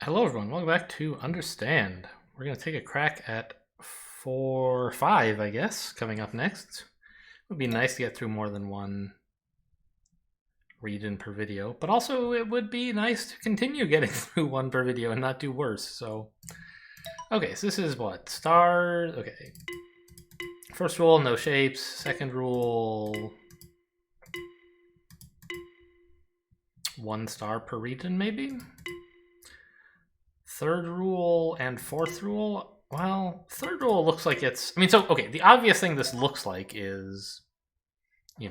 Hello everyone, welcome back to Understand. We're going to take a crack at 5, I guess, coming up next. It would be nice to get through more than one region per video, but also it would be nice to continue getting through one per video and not do worse, so... Okay, so this is what? Stars? Okay. First rule, no shapes. Second rule... 1 star per region, maybe? Third rule and fourth rule, well, third rule looks like it's, okay, the obvious thing this looks like is, you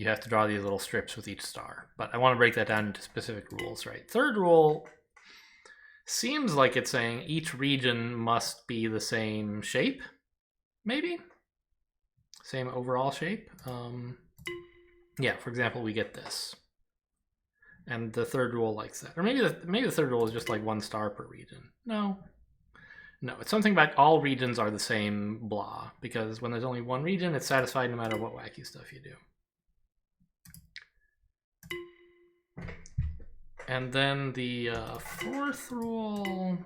have to draw these little strips with each star, but I want to break that down into specific rules, right? Third rule seems like it's saying each region must be the same shape, maybe? Same overall shape. Yeah, for example, we get this. And the third rule likes that. Or maybe the third rule is just like 1 star per region. No, it's something about all regions are the same blah, because when there's only one region, it's satisfied no matter what wacky stuff you do. And then the fourth rule,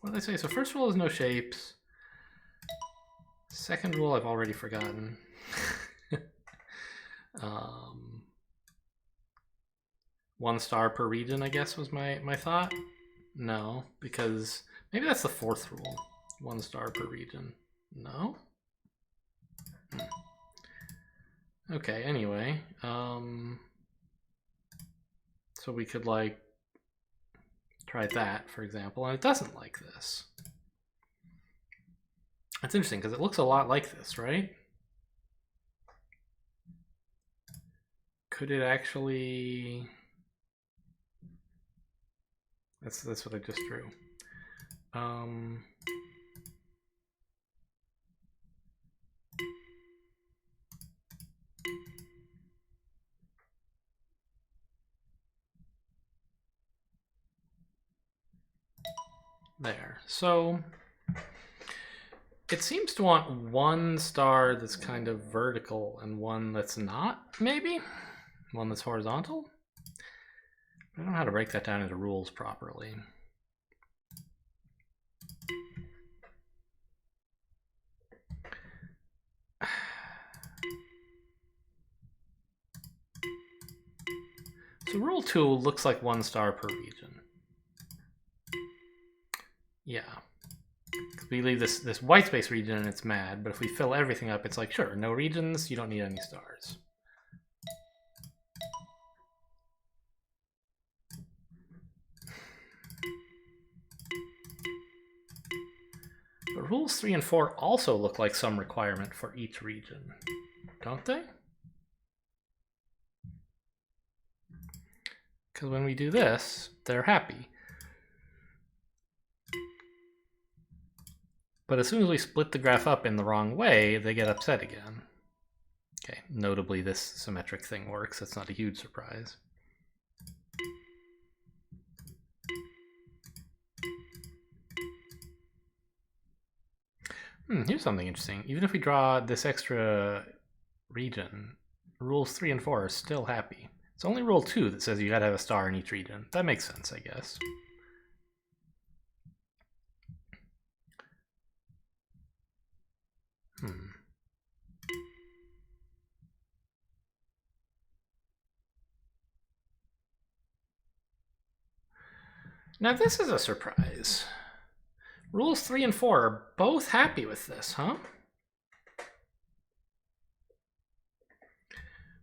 what did I say? So first rule is no shapes. Second rule I've already forgotten. 1 star per region, I guess, was my thought. No, because maybe that's the fourth rule. 1 star per region. No? Okay, anyway. So we could, like, try that, for example, and it doesn't like this. That's interesting, because it looks a lot like this, right? Could it actually... That's what I just drew. There. So it seems to want 1 star that's kind of vertical and 1 that's not, maybe? 1 that's horizontal? I don't know how to break that down into rules properly. So rule 2 looks like 1 star per region. Yeah. Because we leave this white space region and it's mad, but if we fill everything up, it's like, sure, no regions, you don't need any stars. But rules 3 and 4 also look like some requirement for each region, don't they? Because when we do this, they're happy. But as soon as we split the graph up in the wrong way, they get upset again. Okay, notably this symmetric thing works. That's not a huge surprise. Here's something interesting. Even if we draw this extra region, rules 3 and 4 are still happy. It's only rule 2 that says you gotta have a star in each region. That makes sense, I guess. Now this is a surprise. Rules 3 and 4 are both happy with this, huh?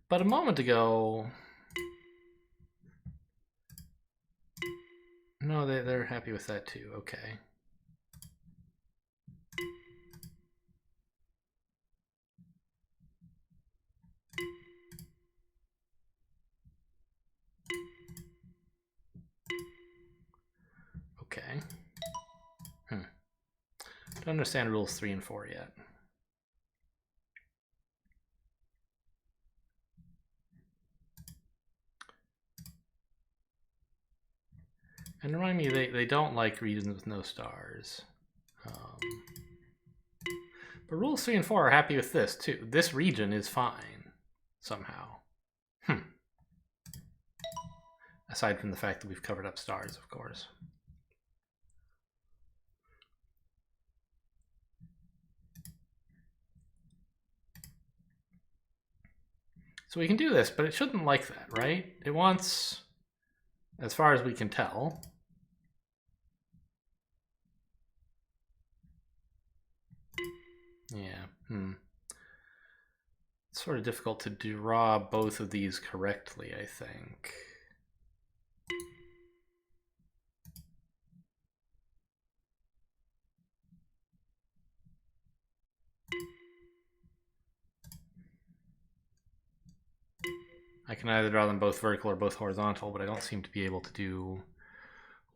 But a moment ago... No, they're happy with that too, okay. Okay. Don't understand rules 3 and 4 yet. And remind me, they don't like regions with no stars. But rules 3 and 4 are happy with this too. This region is fine, somehow. Aside from the fact that we've covered up stars, of course. So we can do this, but it shouldn't like that, right? It wants, as far as we can tell, yeah, It's sort of difficult to draw both of these correctly, I think. I can either draw them both vertical or both horizontal, but I don't seem to be able to do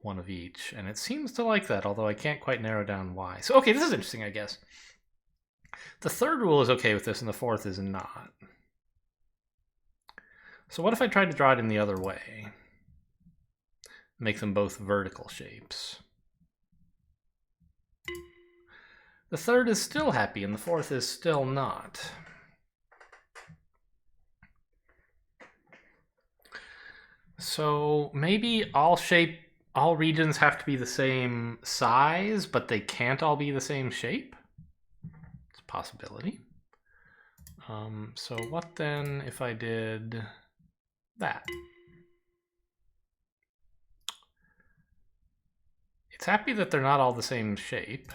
one of each. And it seems to like that, although I can't quite narrow down why. So, okay, this is interesting, I guess. The third rule is okay with this, and the fourth is not. So what if I tried to draw it in the other way? Make them both vertical shapes. The third is still happy, and the fourth is still not. So maybe all regions have to be the same size, but they can't all be the same shape? It's a possibility. So what then if I did that? It's happy that they're not all the same shape.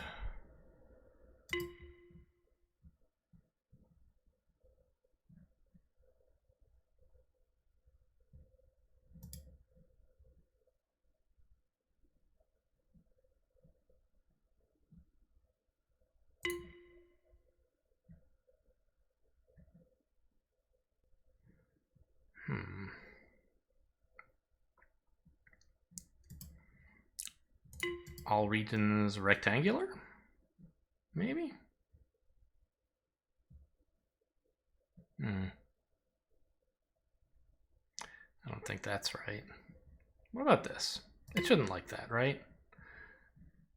All regions rectangular? Maybe? I don't think that's right. What about this? It shouldn't like that, right?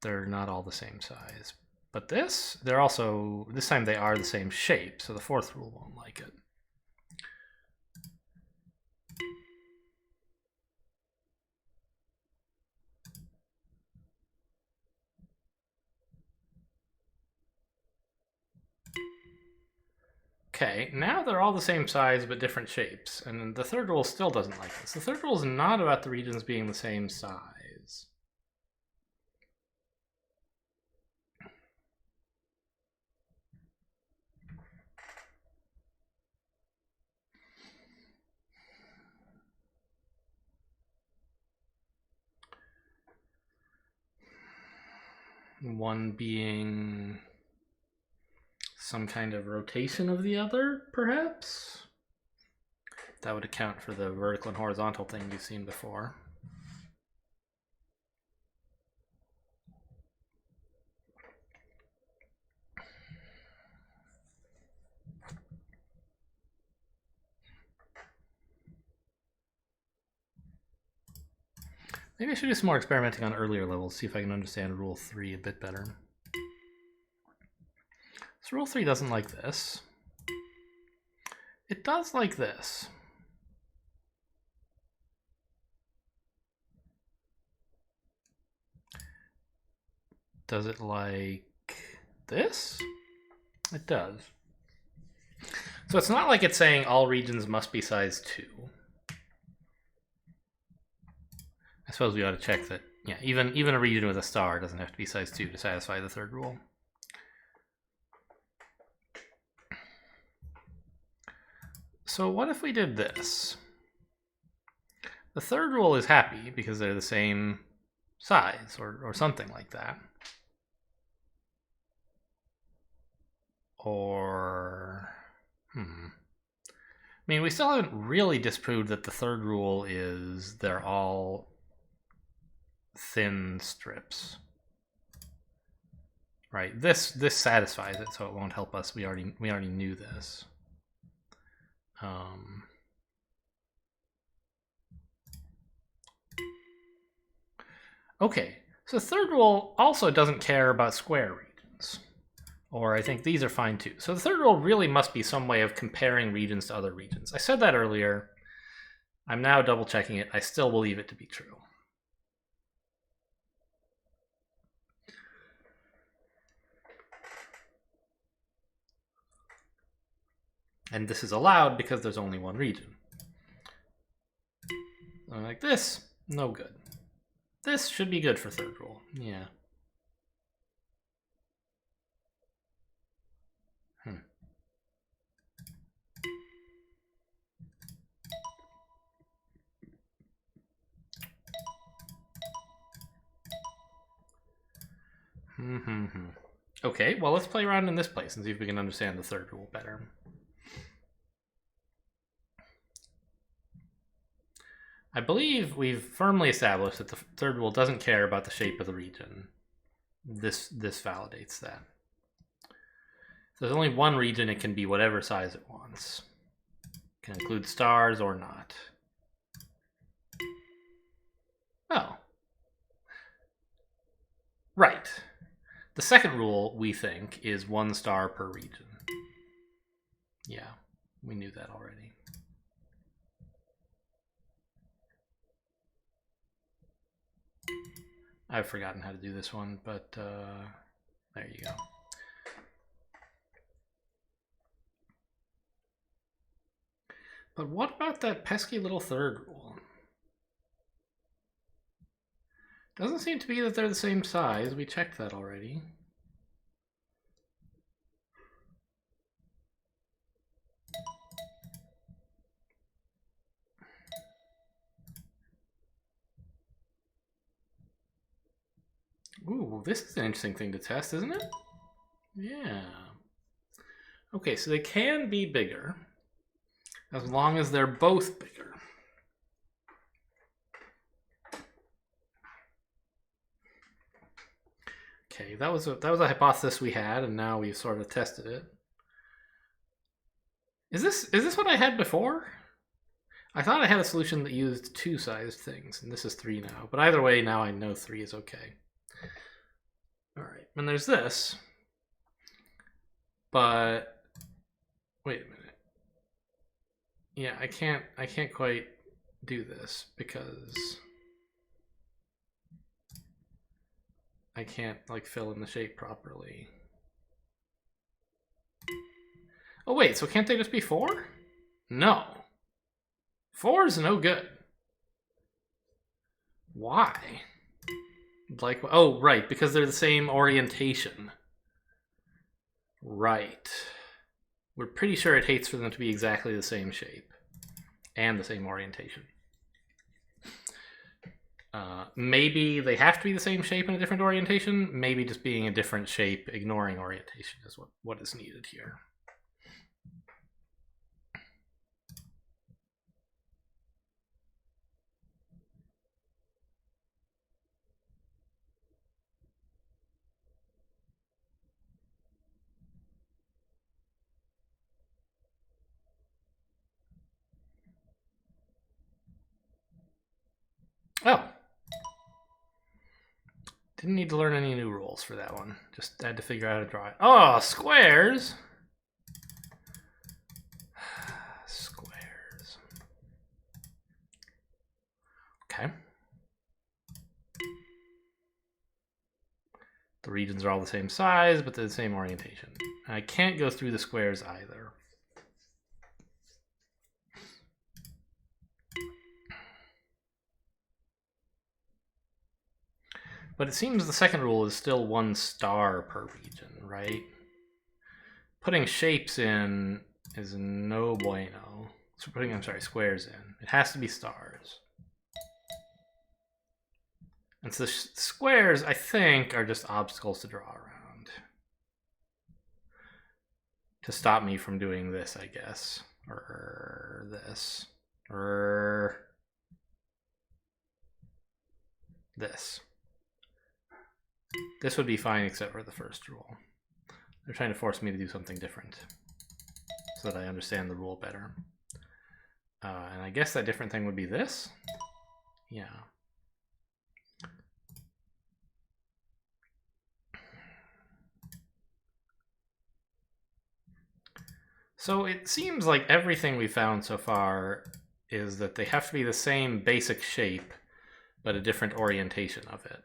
They're not all the same size. But this, they're also, this time they are the same shape, so the fourth rule won't like it. Okay, now they're all the same size but different shapes, and the third rule still doesn't like this. The third rule is not about the regions being the same size. One being some kind of rotation of the other, perhaps? That would account for the vertical and horizontal thing you've seen before. Maybe I should do some more experimenting on earlier levels, see if I can understand Rule 3 a bit better. So Rule 3 doesn't like this. It does like this. Does it like this? It does. So it's not like it's saying all regions must be size 2. I suppose we ought to check that, yeah, even a region with a star doesn't have to be size 2 to satisfy the third rule. So what if we did this? The third rule is happy because they're the same size or something like that. Or, I mean, we still haven't really disproved that the third rule is they're all thin strips. Right, this satisfies it, so it won't help us. We already knew this. Okay, so the third rule also doesn't care about square regions. Or I think these are fine too. So the third rule really must be some way of comparing regions to other regions. I said that earlier. I'm now double checking it. I still believe it to be true. And this is allowed because there's only one region. Like this, no good. This should be good for third rule, yeah. Okay, well, let's play around in this place and see if we can understand the third rule better. I believe we've firmly established that the third rule doesn't care about the shape of the region. This validates that. If there's only one region, it can be whatever size it wants. It can include stars or not. Oh. Right. The second rule, we think, is 1 star per region. Yeah, we knew that already. I've forgotten how to do this one, but there you go. But what about that pesky little third rule? Doesn't seem to be that they're the same size. We checked that already. Ooh, this is an interesting thing to test, isn't it? Yeah. Okay, so they can be bigger as long as they're both bigger. Okay, that was a hypothesis we had, and now we've sort of tested it. Is this what I had before? I thought I had a solution that used 2 sized things, and this is 3 now. But either way, now I know 3 is okay. All right, and there's this. But wait a minute. Yeah, I can't quite do this because I can't like fill in the shape properly. Oh wait, so can't they just be 4? No. 4 is no good. Why? Like, oh, right, because they're the same orientation. Right. We're pretty sure it hates for them to be exactly the same shape and the same orientation. Maybe they have to be the same shape and a different orientation. Maybe just being a different shape, ignoring orientation is what is needed here. Oh. Didn't need to learn any new rules for that one. Just had to figure out how to draw it. Oh, squares! Squares. Okay. The regions are all the same size, but they're the same orientation. I can't go through the squares either. But it seems the second rule is still 1 star per region, right? Putting shapes in is no bueno. So putting, I'm sorry, squares in. It has to be stars. And so the squares, I think, are just obstacles to draw around. To stop me from doing this, I guess. Or this. Or this. This would be fine except for the first rule. They're trying to force me to do something different so that I understand the rule better. And I guess that different thing would be this? Yeah. So it seems like everything we found so far is that they have to be the same basic shape, but a different orientation of it.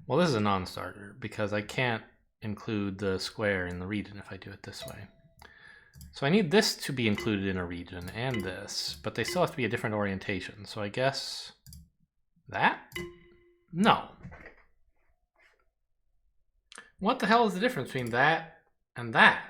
Well, this is a non-starter because I can't include the square in the region if I do it this way. So I need this to be included in a region and this, but they still have to be a different orientation. So I guess that? No. What the hell is the difference between that and that?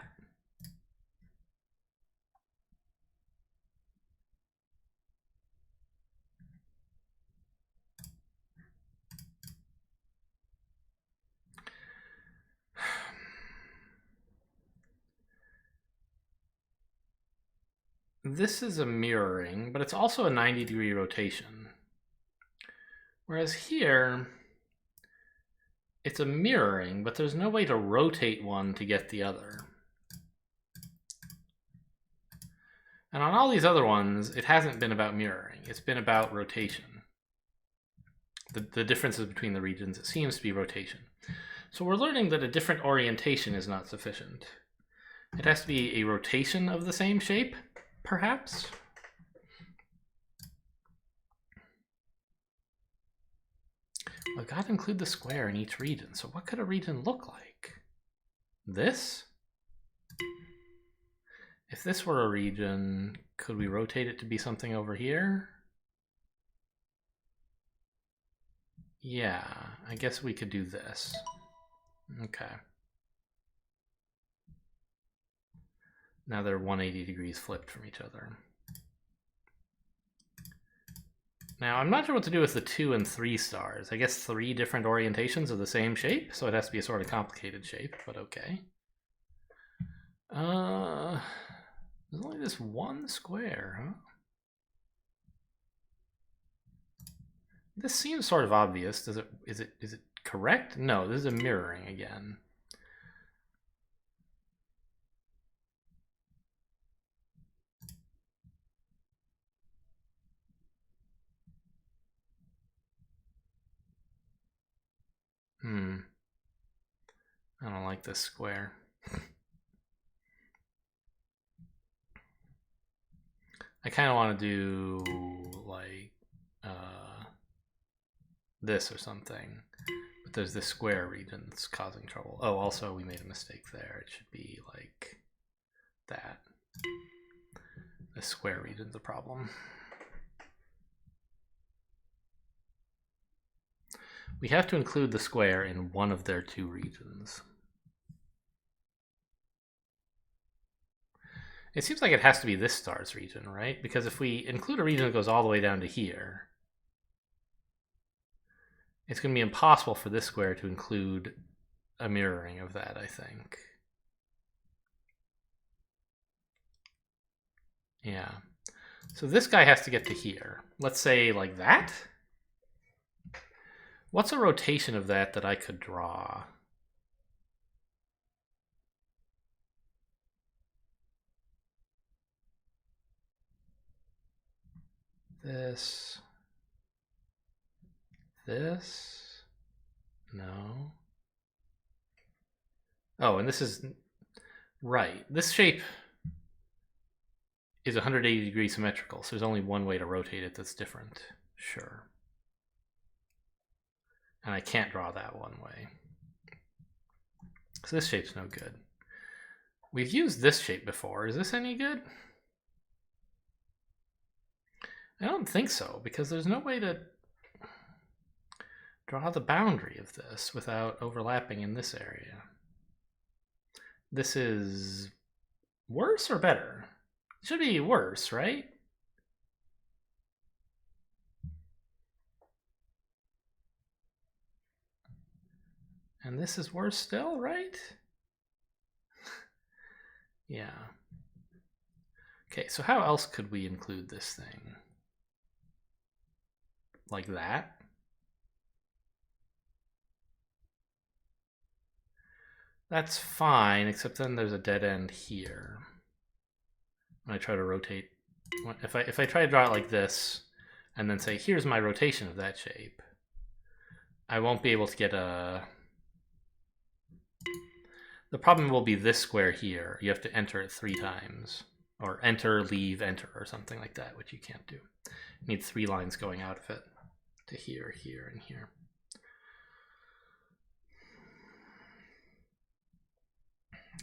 This is a mirroring, but it's also a 90-degree rotation. Whereas here, it's a mirroring, but there's no way to rotate one to get the other. And on all these other ones, it hasn't been about mirroring. It's been about rotation. The differences between the regions, it seems to be rotation. So we're learning that a different orientation is not sufficient. It has to be a rotation of the same shape, perhaps? I've got to include the square in each region. So what could a region look like? This? If this were a region, could we rotate it to be something over here? Yeah, I guess we could do this. Okay. Now they're 180 degrees flipped from each other. Now, I'm not sure what to do with the 2 and 3 stars. I guess 3 different orientations of the same shape, so it has to be a sort of complicated shape, but okay. There's only this one square, huh? This seems sort of obvious. Is it correct? No, this is a mirroring again. I don't like this square. I kind of want to do like this or something, but there's this square region that's causing trouble. Oh, also we made a mistake there. It should be like that. The square region's a problem. We have to include the square in one of their 2 regions. It seems like it has to be this star's region, right? Because if we include a region that goes all the way down to here, it's going to be impossible for this square to include a mirroring of that, I think. Yeah. So this guy has to get to here. Let's say like that. What's a rotation of that I could draw? This. No. Oh, and this is right. This shape is 180 degrees symmetrical, so there's only one way to rotate it that's different. Sure. And I can't draw that one way. So this shape's no good. We've used this shape before. Is this any good? I don't think so, because there's no way to draw the boundary of this without overlapping in this area. This is worse or better? It should be worse, right? And this is worse still, right? Yeah. Okay, so how else could we include this thing? Like that? That's fine, except then there's a dead end here. When I try to rotate, if I try to draw it like this, and then say, here's my rotation of that shape, I won't be able to get a... The problem will be this square here. You have to enter it 3 times. Or enter, leave, enter, or something like that, which you can't do. You need 3 lines going out of it to here, here, and here.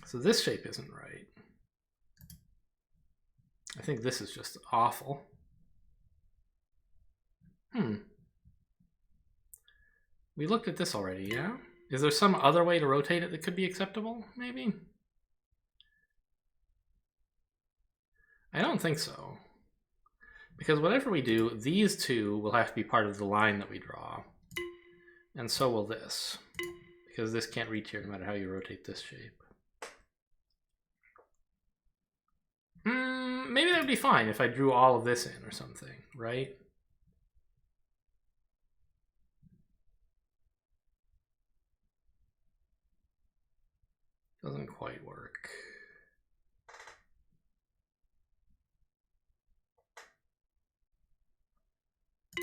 So this shape isn't right. I think this is just awful. We looked at this already, yeah? Is there some other way to rotate it that could be acceptable, maybe? I don't think so. Because whatever we do, these two will have to be part of the line that we draw. And so will this. Because this can't reach here no matter how you rotate this shape. Maybe that would be fine if I drew all of this in or something, right? Doesn't quite work.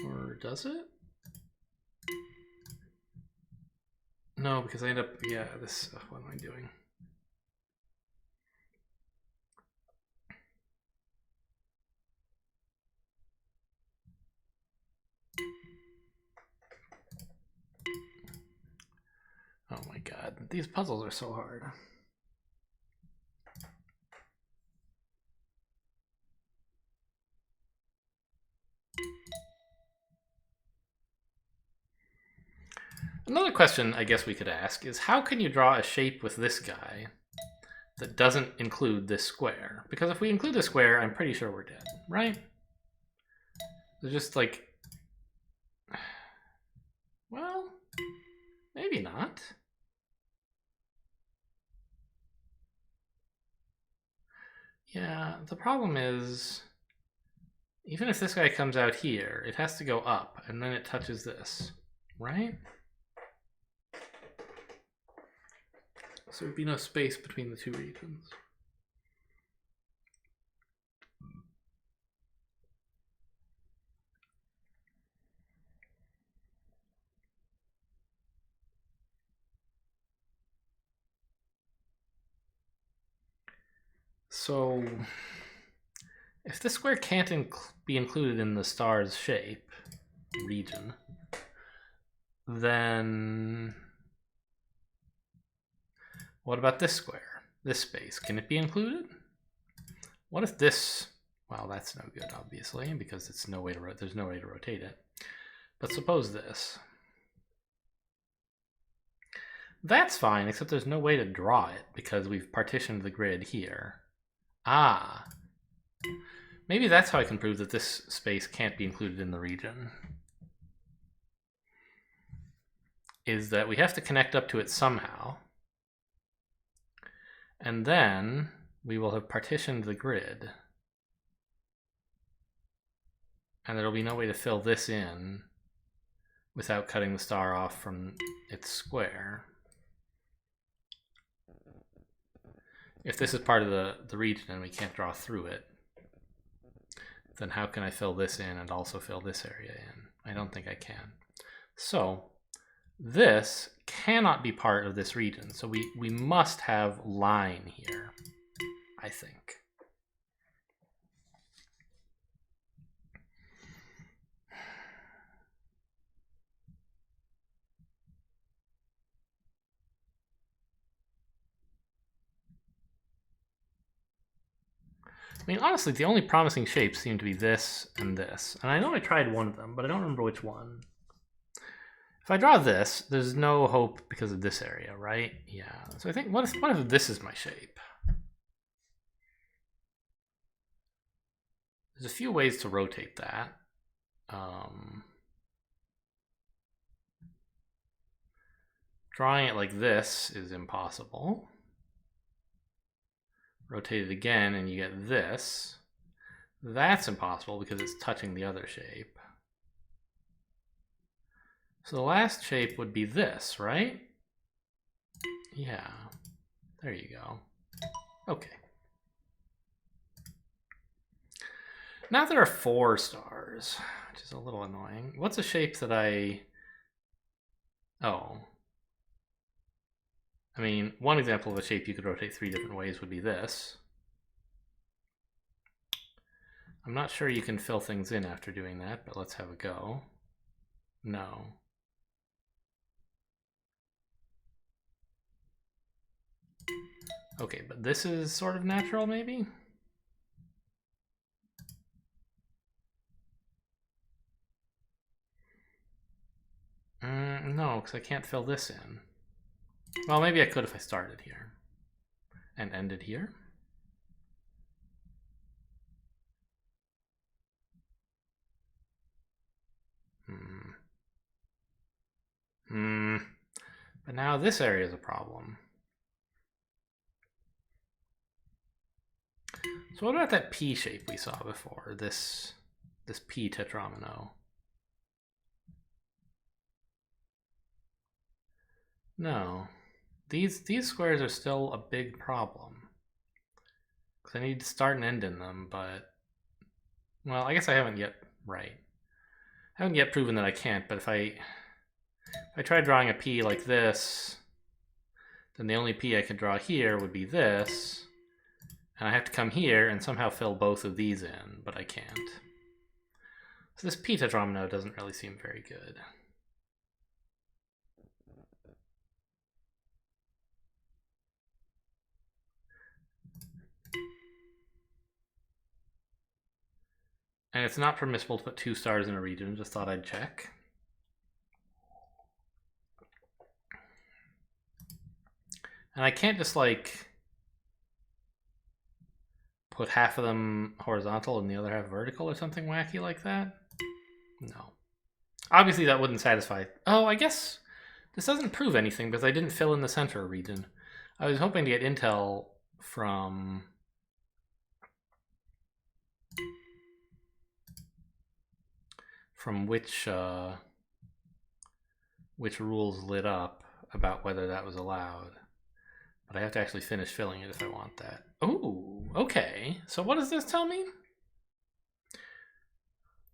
Or does it? No, because I end up, yeah, this, what am I doing? Oh my god, these puzzles are so hard. Another question I guess we could ask is, how can you draw a shape with this guy that doesn't include this square? Because if we include the square, I'm pretty sure we're dead, right? There's just like, well, maybe not. Yeah, the problem is, even if this guy comes out here, it has to go up, and then it touches this, right? So there'd be no space between the two regions. So if this square can't be included in the star's shape, region, then what about this square, this space? Can it be included? What if this, well, that's no good, obviously, because it's no way to there's no way to rotate it. But suppose this. That's fine, except there's no way to draw it because we've partitioned the grid here. Ah, maybe that's how I can prove that this space can't be included in the region. Is that we have to connect up to it somehow. And then we will have partitioned the grid. And there'll be no way to fill this in without cutting the star off from its square. If this is part of the region and we can't draw through it, then how can I fill this in and also fill this area in? I don't think I can. So this cannot be part of this region. So we must have line here, I think. I mean, honestly, the only promising shapes seem to be this and this. And I know I tried one of them, but I don't remember which one. If I draw this, there's no hope because of this area, right? Yeah. So I think, what if this is my shape? There's a few ways to rotate that. Drawing it like this is impossible. Rotate it again and you get this. That's impossible because it's touching the other shape. So the last shape would be this, right? Yeah, there you go. Okay. Now there are 4 stars, which is a little annoying. What's a shape that oh. I mean, one example of a shape you could rotate 3 different ways would be this. I'm not sure you can fill things in after doing that, but let's have a go. No. Okay, but this is sort of natural, maybe? No, because I can't fill this in. Well, maybe I could if I started here. And ended here. But now this area is a problem. So what about that P shape we saw before? This P tetromino. No. These squares are still a big problem. Because I need to start and end in them, but... Well, I guess I haven't yet... Right. I haven't yet proven that I can't, but if I try drawing a P like this, then the only P I could draw here would be this, and I have to come here and somehow fill both of these in, but I can't. So this P tetromino doesn't really seem very good. And it's not permissible to put 2 stars in a region, just thought I'd check. And I can't just like put half of them horizontal and the other half vertical or something wacky like that? No. Obviously that wouldn't satisfy. Oh, I guess this doesn't prove anything because I didn't fill in the center region. I was hoping to get intel from which rules lit up about whether that was allowed. But I have to actually finish filling it if I want that. Ooh, okay. So what does this tell me?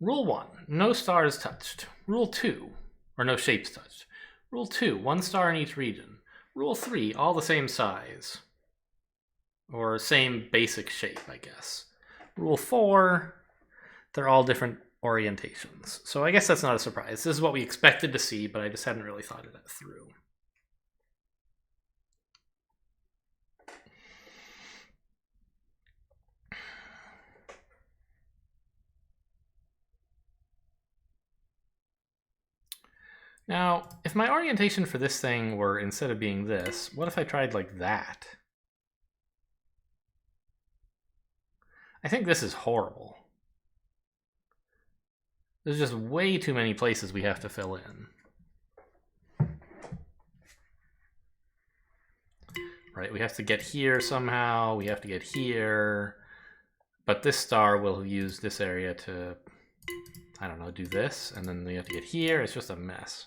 Rule 1, no stars touched. Rule 2, or no shapes touched. Rule 2, 1 star in each region. Rule 3, all the same size. Or same basic shape, I guess. Rule 4, they're all different orientations. So I guess that's not a surprise. This is what we expected to see, but I just hadn't really thought it through. Now, if my orientation for this thing were, instead of being this, what if I tried like that? I think this is horrible. There's just way too many places we have to fill in. Right, we have to get here somehow, we have to get here, but this star will use this area to, I don't know, do this, and then we have to get here. It's just a mess.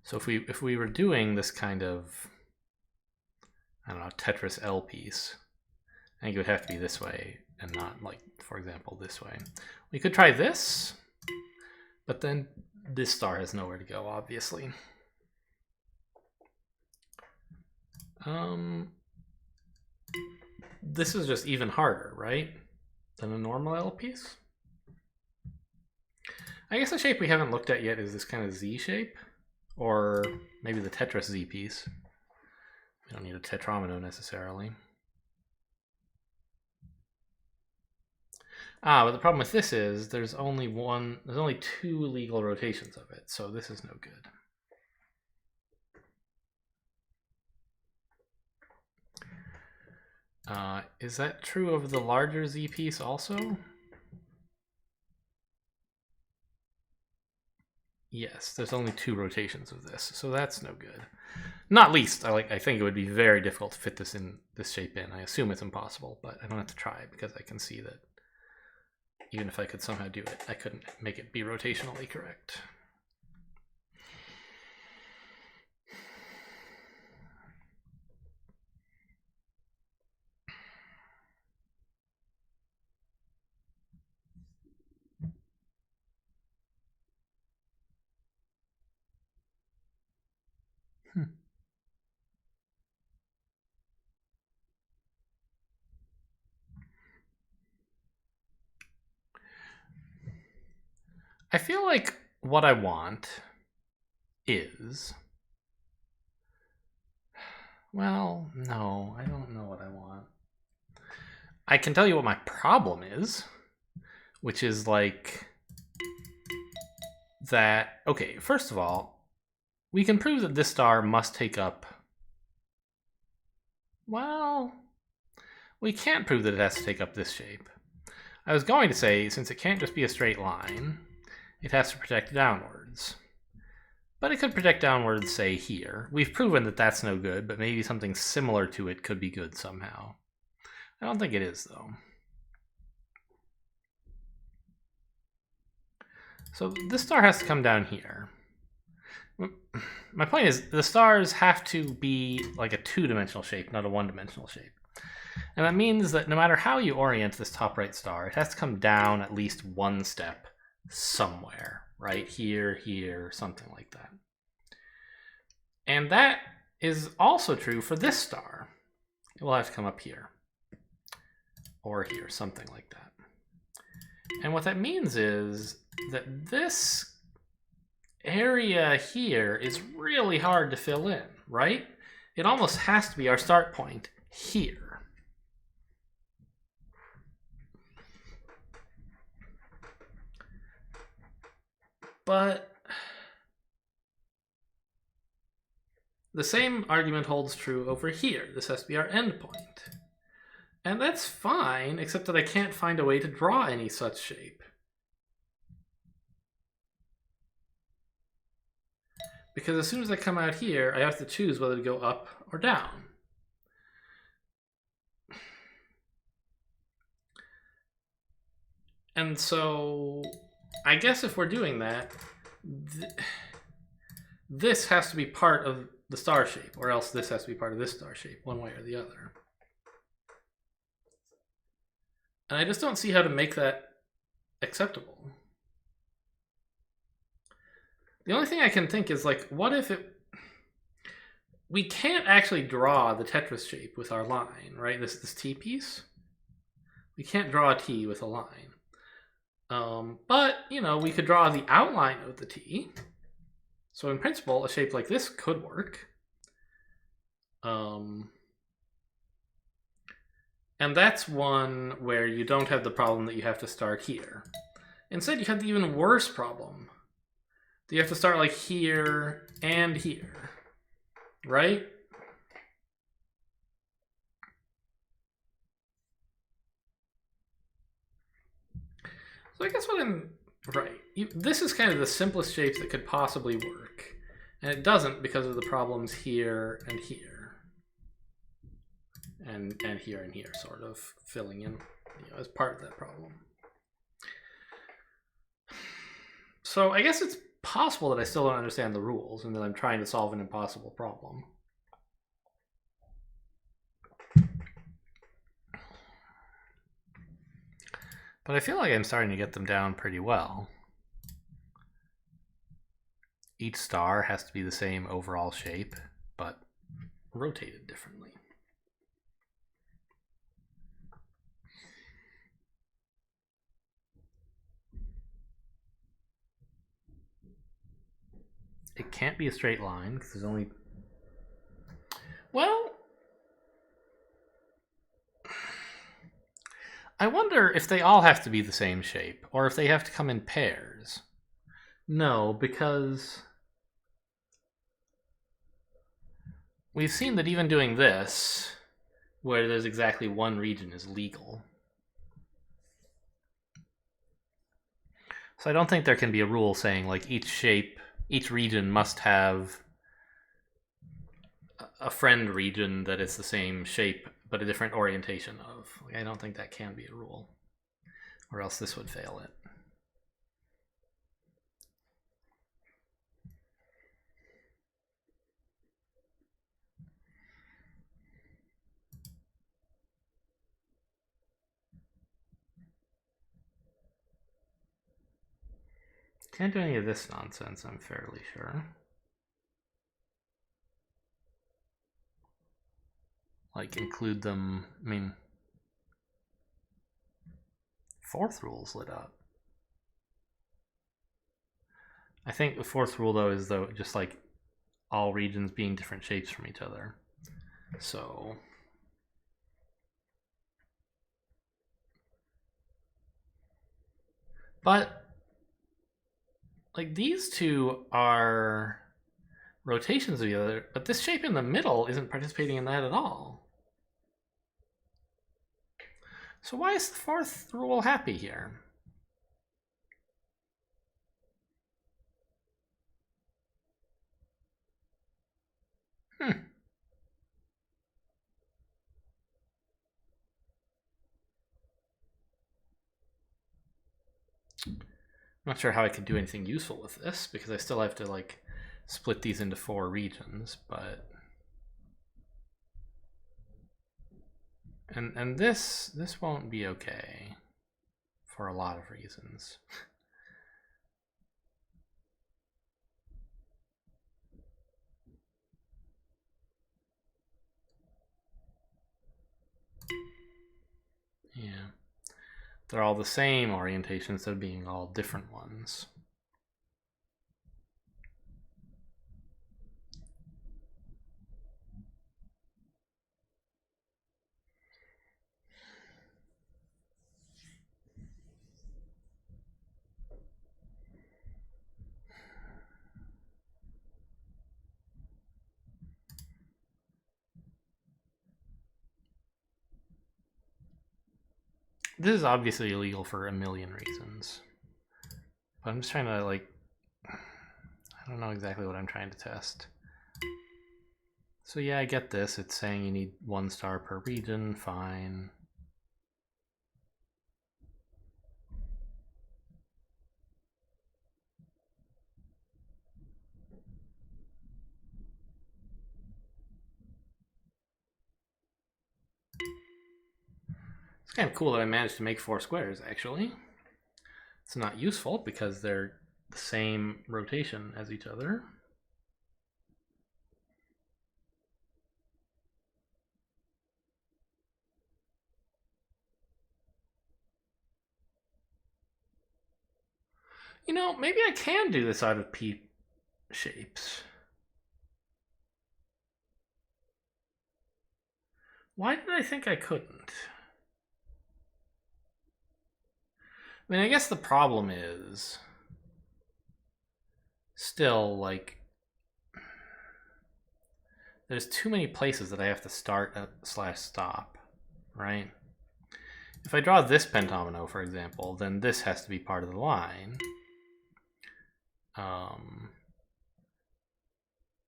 So if we were doing this kind of, I don't know, Tetris L piece, I think it would have to be this way and not, like, for example, this way. We could try this, but then this star has nowhere to go, obviously. This is just even harder, right, than a normal L piece? I guess the shape we haven't looked at yet is this kind of Z shape. Or maybe the Tetris Z piece. We don't need a tetromino necessarily. But the problem with this is there's only 2 legal rotations of it, so this is no good. Is that true of the larger Z piece also? Yes, there's only 2 rotations of this, so that's no good. Not least, I think it would be very difficult to fit this shape in. I assume it's impossible, but I don't have to try because I can see that even if I could somehow do it, I couldn't make it be rotationally correct. I feel like what I want is... Well, no, I don't know what I want. I can tell you what my problem is, which is like that... Okay, first of all, we can prove that this star must take up... Well, we can't prove that it has to take up this shape. I was going to say, since it can't just be a straight line, it has to project downwards. But it could project downwards, say, here. We've proven that that's no good, but maybe something similar to it could be good somehow. I don't think it is, though. So this star has to come down here. My point is, the stars have to be like a two-dimensional shape, not a one-dimensional shape. And that means that no matter how you orient this top right star, it has to come down at least one step somewhere. Right here, here, something like that. And that is also true for this star. It will have to come up here. Or here, something like that. And what that means is that this area here is really hard to fill in, right? It almost has to be our start point here. But the same argument holds true over here. This has to be our endpoint. And that's fine, except that I can't find a way to draw any such shape. Because as soon as I come out here, I have to choose whether to go up or down. And so I guess if we're doing that, this has to be part of the star shape, or else this has to be part of this star shape, one way or the other. And I just don't see how to make that acceptable. The only thing I can think is, like, what if it... We can't actually draw the Tetris shape with our line, right? This T piece. We can't draw a T with a line. But, you know, we could draw the outline of the T. So in principle, a shape like this could work. And that's one where you don't have the problem that you have to start here. Instead, you have the even worse problem. You have to start like here and here, right? So I guess what I'm... Right. This is kind of the simplest shape that could possibly work. And it doesn't because of the problems here and here. And here and here, sort of filling in, you know, as part of that problem. So I guess it's possible that I still don't understand the rules and that I'm trying to solve an impossible problem. But I feel like I'm starting to get them down pretty well. Each star has to be the same overall shape, but rotated differently. It can't be a straight line because there's only... Well, I wonder if they all have to be the same shape, or if they have to come in pairs. No, because we've seen that even doing this, where there's exactly one region, is legal. So I don't think there can be a rule saying, like, each shape, each region must have a friend region that is the same shape but a different orientation of. Like, I don't think that can be a rule, or else this would fail it. Can't do any of this nonsense, I'm fairly sure. Like, include them, I mean... Fourth rule's lit up. I think the fourth rule, though, is just like all regions being different shapes from each other. So but like these two are rotations of the other, but this shape in the middle isn't participating in that at all. So why is the fourth rule happy here? I'm not sure how I could do anything useful with this because I still have to like split these into 4 regions, but and this won't be okay for a lot of reasons. Yeah. They're all the same orientation instead of being all different ones. This is obviously illegal for a million reasons. But I'm just trying to like, I don't know exactly what I'm trying to test. So yeah, I get this. It's saying you need 1 star per region, fine. It's kind of cool that I managed to make 4 squares, actually. It's not useful because they're the same rotation as each other. You know, maybe I can do this out of P shapes. Why did I think I couldn't? I mean, I guess the problem is still like there's too many places that I have to start / stop, right? If I draw this pentomino, for example, then this has to be part of the line.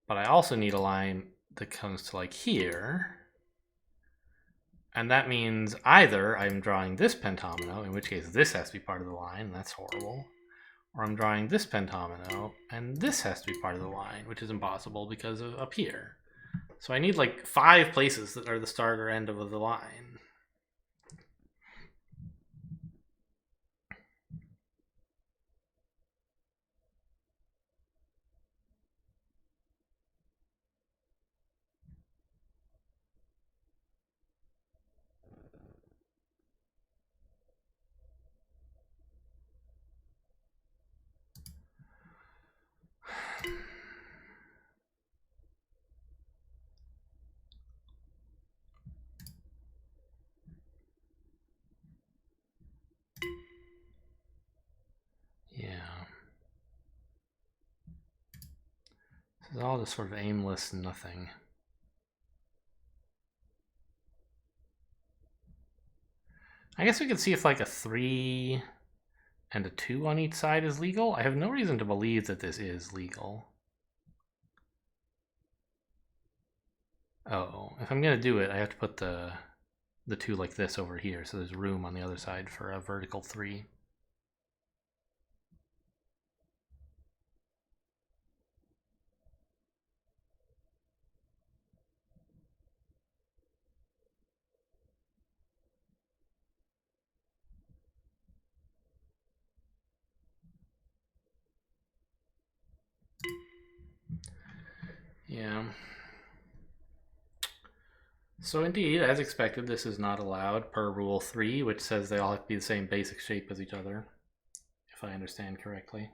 But I also need a line that comes to like here. And that means either I'm drawing this pentomino, in which case this has to be part of the line, that's horrible. Or I'm drawing this pentomino, and this has to be part of the line, which is impossible because of up here. So I need like 5 places that are the start or end of the line. Yeah. This is all just sort of aimless nothing. I guess we could see if like a 3 and a 2 on each side is legal. I have no reason to believe that this is legal. Oh, if I'm gonna do it, I have to put the 2 like this over here, so there's room on the other side for a vertical 3. Yeah. So indeed, as expected, this is not allowed per Rule 3, which says they all have to be the same basic shape as each other, if I understand correctly.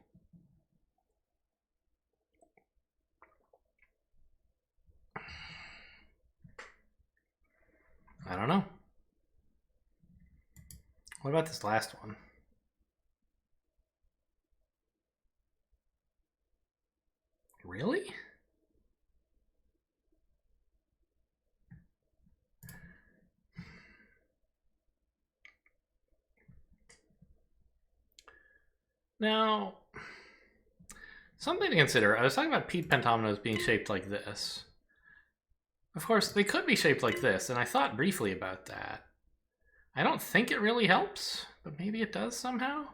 I don't know. What about this last one? Really? Now, something to consider. I was talking about Pete pentominoes being shaped like this. Of course, they could be shaped like this, and I thought briefly about that. I don't think it really helps, but maybe it does somehow?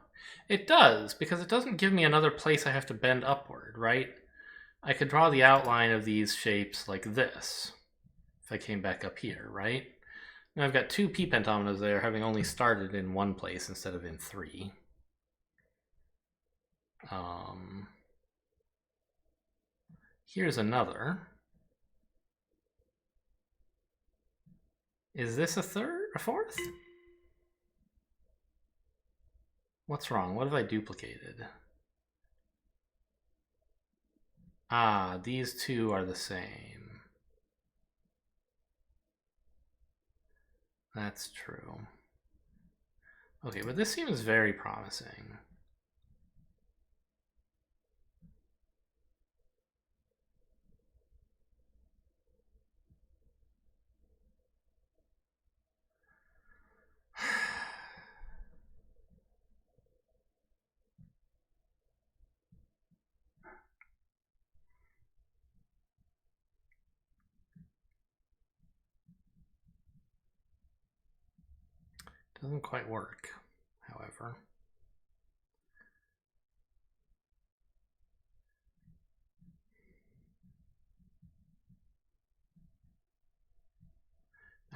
It does, because it doesn't give me another place I have to bend upward, right? I could draw the outline of these shapes like this, if I came back up here, right? Now I've got two P pentominoes there, having only started in one place instead of in three. Here's another. Is this a fourth? What's wrong? What have I duplicated? Ah, these two are the same. That's true. Okay, but this seems very promising. Doesn't quite work, however.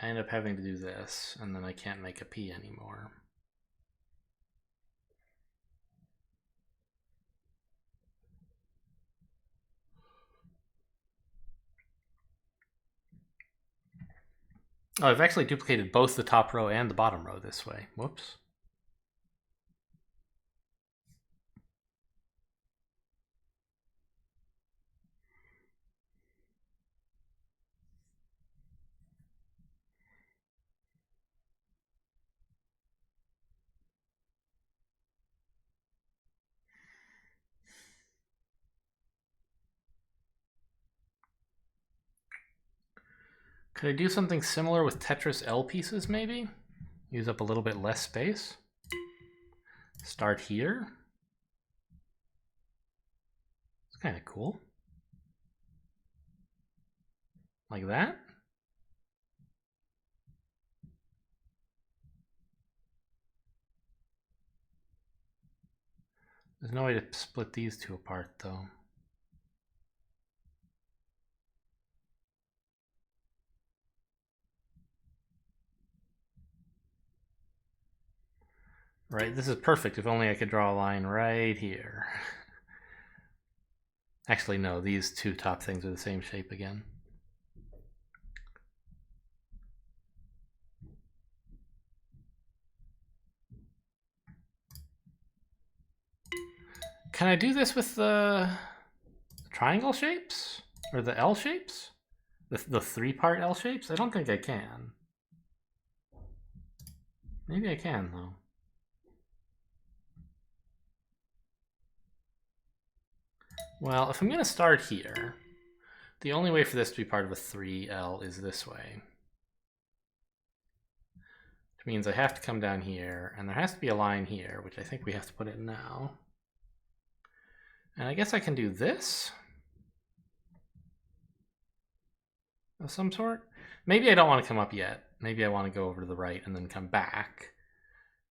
I end up having to do this, and then I can't make a P anymore. Oh, I've actually duplicated both the top row and the bottom row this way. Whoops. Could I do something similar with Tetris L pieces, maybe? Use up a little bit less space. Start here. It's kind of cool. Like that. There's no way to split these two apart, though. Right, this is perfect. If only I could draw a line right here. Actually, no, these two top things are the same shape again. Can I do this with the triangle shapes? Or the L shapes? The three-part L shapes? I don't think I can. Maybe I can, though. Well, if I'm going to start here, the only way for this to be part of a 3L is this way. Which means I have to come down here, and there has to be a line here, which I think we have to put in now. And I guess I can do this of some sort. Maybe I don't want to come up yet. Maybe I want to go over to the right and then come back.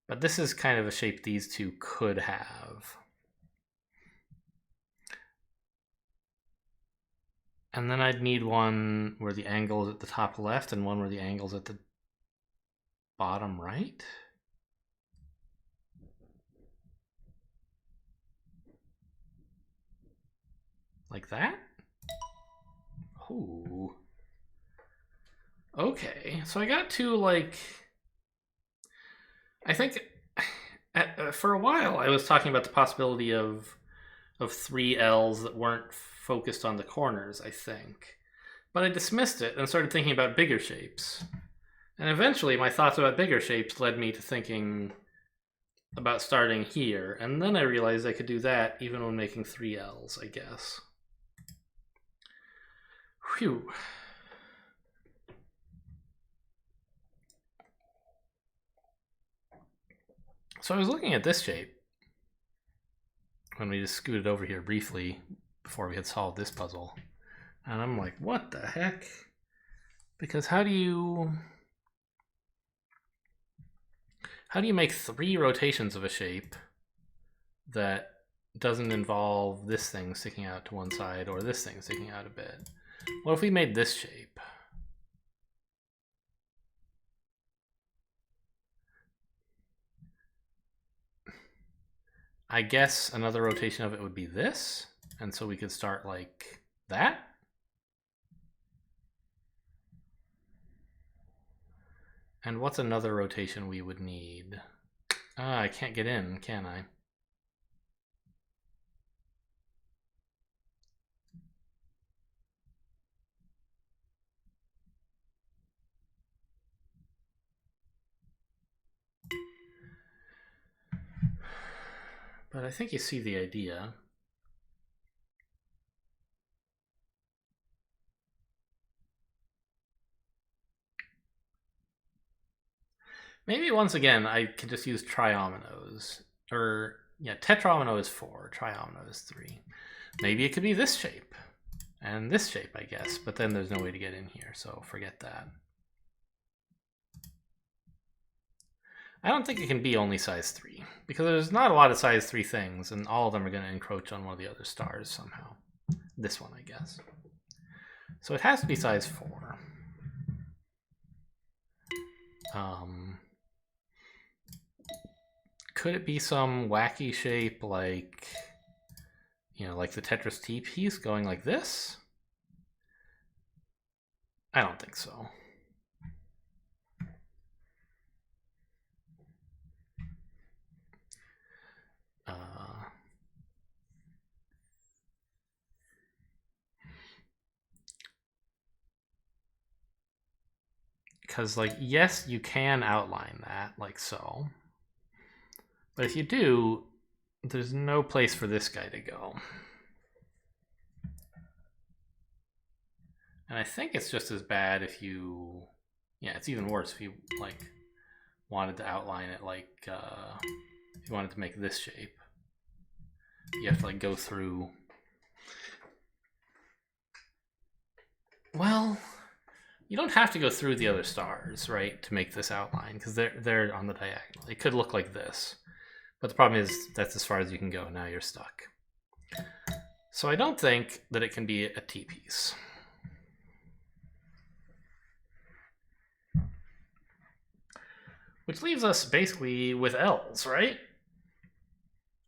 But this is kind of a shape these two could have. And then I'd need one where the angle is at the top left and one where the angle is at the bottom right. Like that? Ooh. Okay, so I got two, like... I think for a while I was talking about the possibility of three L's that weren't focused on the corners, I think. But I dismissed it and started thinking about bigger shapes. And eventually my thoughts about bigger shapes led me to thinking about starting here, and then I realized I could do that even when making 3 L's, I guess. Phew. So I was looking at this shape when we just scooted over here briefly before we had solved this puzzle, and I'm like, what the heck? Because how do you make 3 rotations of a shape that doesn't involve this thing sticking out to one side or this thing sticking out a bit? What if we made this shape? I guess another rotation of it would be this, and so we could start like that. And what's another rotation we would need? Ah, I can't get in, can I? But I think you see the idea. Maybe once again I can just use triominoes. Or, yeah, tetraomino is 4, triomino is 3. Maybe it could be this shape. And this shape, I guess. But then there's no way to get in here, so forget that. I don't think it can be only size 3, because there's not a lot of size 3 things, and all of them are going to encroach on one of the other stars somehow. This one, I guess. So it has to be size 4. Could it be some wacky shape like, you know, like the Tetris T piece going like this? I don't think so. Because, like, yes, you can outline that, like so. But if you do, there's no place for this guy to go. And I think it's just as bad if you... Yeah, it's even worse if you, like, wanted to outline it like... if you wanted to make this shape. You have to, like, go through... Well... You don't have to go through the other stars, right, to make this outline, because they're on the diagonal. It could look like this. But the problem is that's as far as you can go. Now you're stuck. So I don't think that it can be a T-piece. Which leaves us basically with L's, right?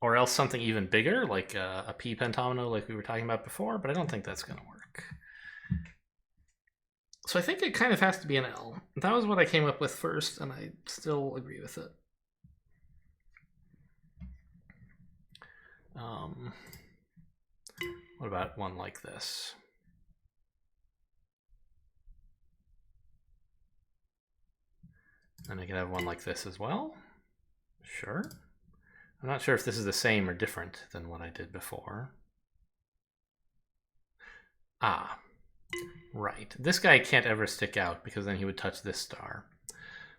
Or else something even bigger, like a P pentomino like we were talking about before, but I don't think that's going to work. So I think it kind of has to be an L. That was what I came up with first, and I still agree with it. What about one like this? And I could have one like this as well. Sure. I'm not sure if this is the same or different than what I did before. Ah, right. This guy can't ever stick out because then he would touch this star.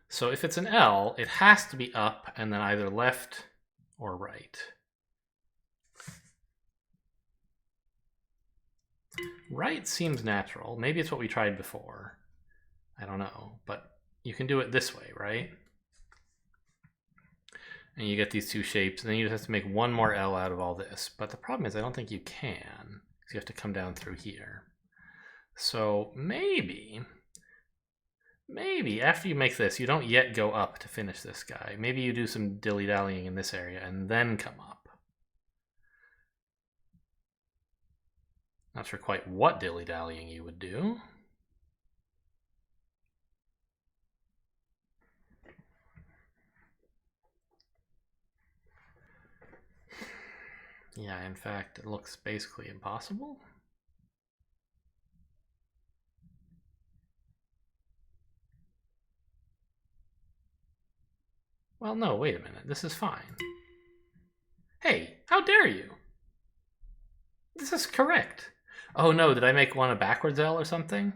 So if it's an L, it has to be up and then either left or right. Right seems natural. Maybe it's what we tried before. I don't know, but you can do it this way, right? And you get these 2 shapes, and then you just have to make one more L out of all this. But the problem is I don't think you can, because you have to come down through here. So maybe after you make this, you don't yet go up to finish this guy. Maybe you do some dilly-dallying in this area and then come up. Not sure quite what dilly-dallying you would do. Yeah, in fact, it looks basically impossible. Well, no, wait a minute. This is fine. Hey, how dare you? This is correct. Oh no, did I make one a backwards L or something?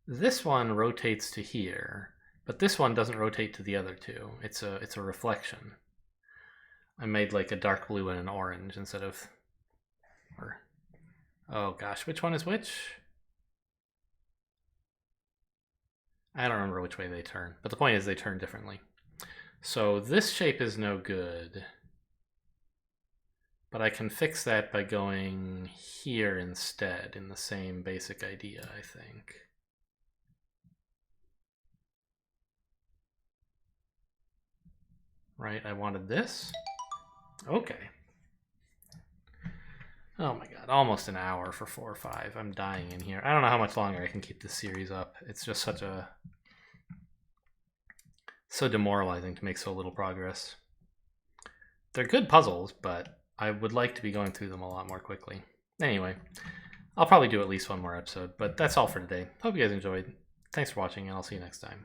This one rotates to here, but this one doesn't rotate to the other two. It's a reflection. I made like a dark blue and an orange instead of... Or, oh gosh, which one is which? I don't remember which way they turn, but the point is they turn differently. So this shape is no good. But I can fix that by going here instead in the same basic idea, I think. Right, I wanted this. Okay. Oh my god, almost an hour for 4 or 5. I'm dying in here. I don't know how much longer I can keep this series up. It's just so demoralizing to make so little progress. They're good puzzles, but I would like to be going through them a lot more quickly. Anyway, I'll probably do at least one more episode, but that's all for today. Hope you guys enjoyed. Thanks for watching, and I'll see you next time.